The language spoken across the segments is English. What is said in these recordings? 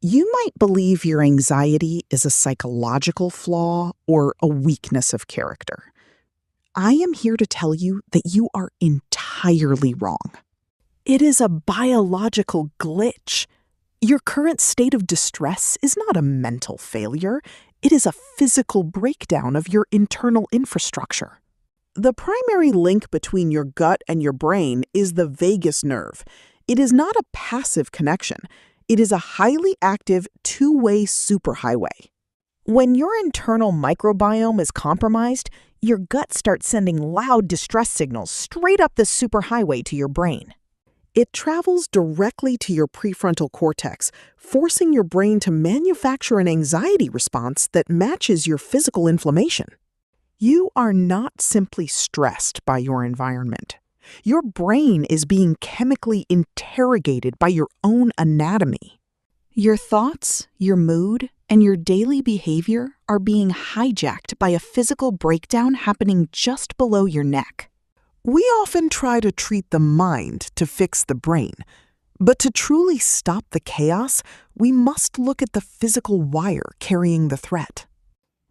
You might believe your anxiety is a psychological flaw or a weakness of character. I am here to tell you that you are entirely wrong. It is a biological glitch. Your current state of distress is not a mental failure. It is a physical breakdown of your internal infrastructure. The primary link between your gut and your brain is the vagus nerve. It is not a passive connection. It is a highly active two-way superhighway. When your internal microbiome is compromised, your gut starts sending loud distress signals straight up the superhighway to your brain. It travels directly to your prefrontal cortex, forcing your brain to manufacture an anxiety response that matches your physical inflammation. You are not simply stressed by your environment. Your brain is being chemically interrogated by your own anatomy. Your thoughts, your mood, and your daily behavior are being hijacked by a physical breakdown happening just below your neck. We often try to treat the mind to fix the brain, but to truly stop the chaos, we must look at the physical wire carrying the threat.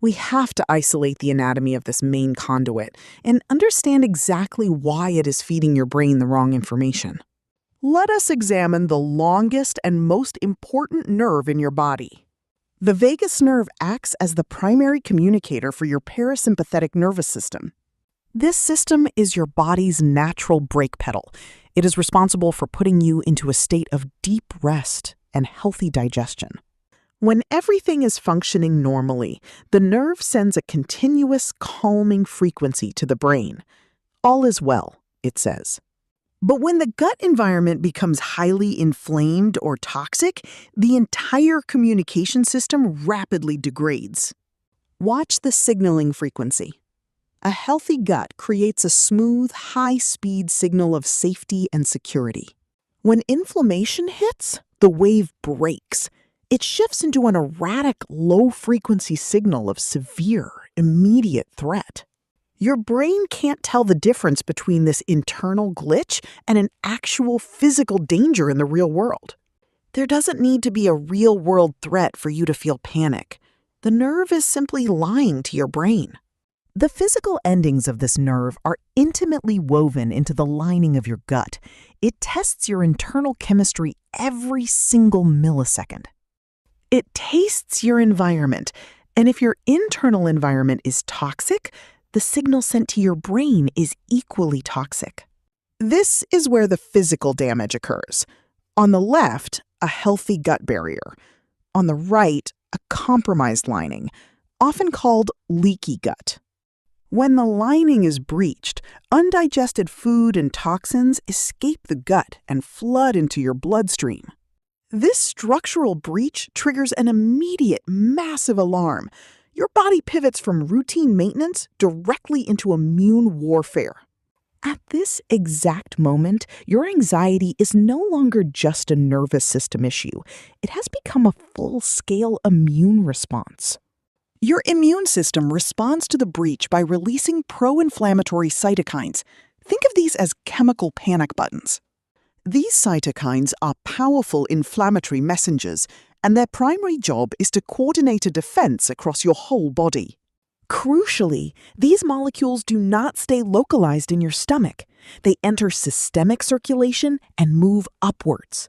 We have to isolate the anatomy of this main conduit and understand exactly why it is feeding your brain the wrong information. Let us examine the longest and most important nerve in your body. The vagus nerve acts as the primary communicator for your parasympathetic nervous system. This system is your body's natural brake pedal. It is responsible for putting you into a state of deep rest and healthy digestion. When everything is functioning normally, the nerve sends a continuous calming frequency to the brain. All is well, it says. But when the gut environment becomes highly inflamed or toxic, the entire communication system rapidly degrades. Watch the signaling frequency. A healthy gut creates a smooth, high-speed signal of safety and security. When inflammation hits, the wave breaks. It shifts into an erratic, low-frequency signal of severe, immediate threat. Your brain can't tell the difference between this internal glitch and an actual physical danger in the real world. There doesn't need to be a real-world threat for you to feel panic. The nerve is simply lying to your brain. The physical endings of this nerve are intimately woven into the lining of your gut. It tests your internal chemistry every single millisecond. It tastes your environment, and if your internal environment is toxic, the signal sent to your brain is equally toxic. This is where the physical damage occurs. On the left, a healthy gut barrier. On the right, a compromised lining, often called leaky gut. When the lining is breached, undigested food and toxins escape the gut and flood into your bloodstream. This structural breach triggers an immediate, massive alarm. Your body pivots from routine maintenance directly into immune warfare. At this exact moment, your anxiety is no longer just a nervous system issue. It has become a full-scale immune response. Your immune system responds to the breach by releasing pro-inflammatory cytokines. Think of these as chemical panic buttons. These cytokines are powerful inflammatory messengers, and their primary job is to coordinate a defense across your whole body. Crucially, these molecules do not stay localized in your stomach. They enter systemic circulation and move upwards.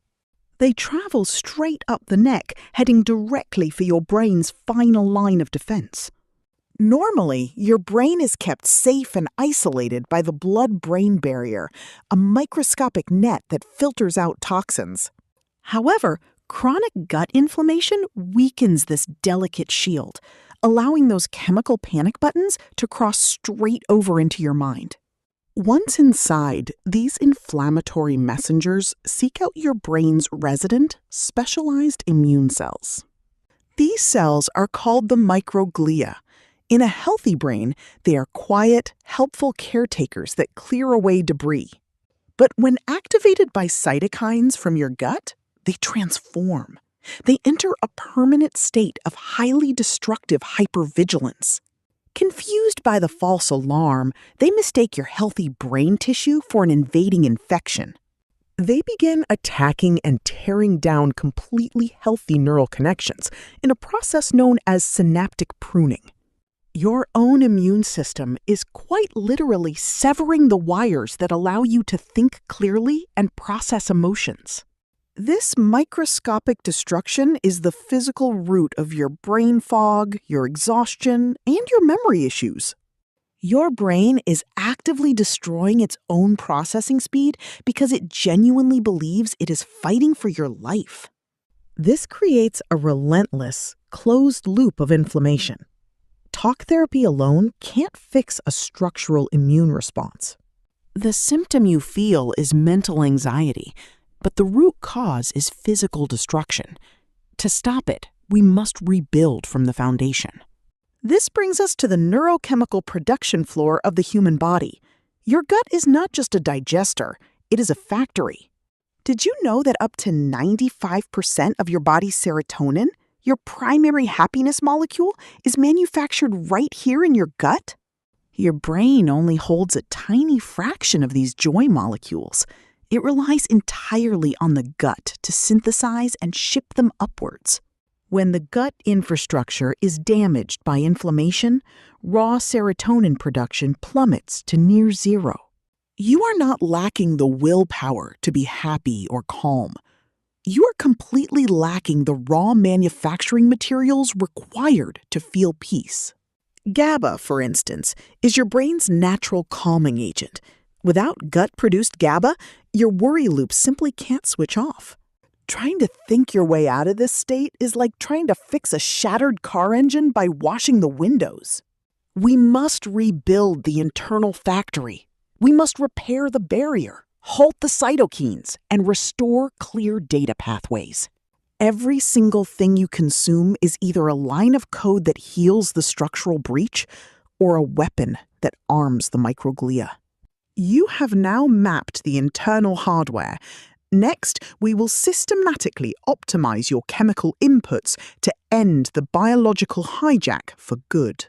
They travel straight up the neck, heading directly for your brain's final line of defense. Normally, your brain is kept safe and isolated by the blood-brain barrier, a microscopic net that filters out toxins. However, chronic gut inflammation weakens this delicate shield, allowing those chemical panic buttons to cross straight over into your mind. Once inside, these inflammatory messengers seek out your brain's resident, specialized immune cells. These cells are called the microglia. In a healthy brain, they are quiet, helpful caretakers that clear away debris. But when activated by cytokines from your gut, they transform. They enter a permanent state of highly destructive hypervigilance. Confused by the false alarm, they mistake your healthy brain tissue for an invading infection. They begin attacking and tearing down completely healthy neural connections in a process known as synaptic pruning. Your own immune system is quite literally severing the wires that allow you to think clearly and process emotions. This microscopic destruction is the physical root of your brain fog, your exhaustion, and your memory issues. Your brain is actively destroying its own processing speed because it genuinely believes it is fighting for your life. This creates a relentless, closed loop of inflammation. Talk therapy alone can't fix a structural immune response. The symptom you feel is mental anxiety, but the root cause is physical destruction. To stop it, we must rebuild from the foundation. This brings us to the neurochemical production floor of the human body. Your gut is not just a digester, it is a factory. Did you know that up to 95% of your body's serotonin, your primary happiness molecule, is manufactured right here in your gut? Your brain only holds a tiny fraction of these joy molecules. It relies entirely on the gut to synthesize and ship them upwards. When the gut infrastructure is damaged by inflammation, raw serotonin production plummets to near zero. You are not lacking the willpower to be happy or calm. You are completely lacking the raw manufacturing materials required to feel peace. GABA, for instance, is your brain's natural calming agent. Without gut-produced GABA, your worry loop simply can't switch off. Trying to think your way out of this state is like trying to fix a shattered car engine by washing the windows. We must rebuild the internal factory. We must repair the barrier, halt the cytokines, and restore clear data pathways. Every single thing you consume is either a line of code that heals the structural breach or a weapon that arms the microglia. You have now mapped the internal hardware. Next, we will systematically optimize your chemical inputs to end the biological hijack for good.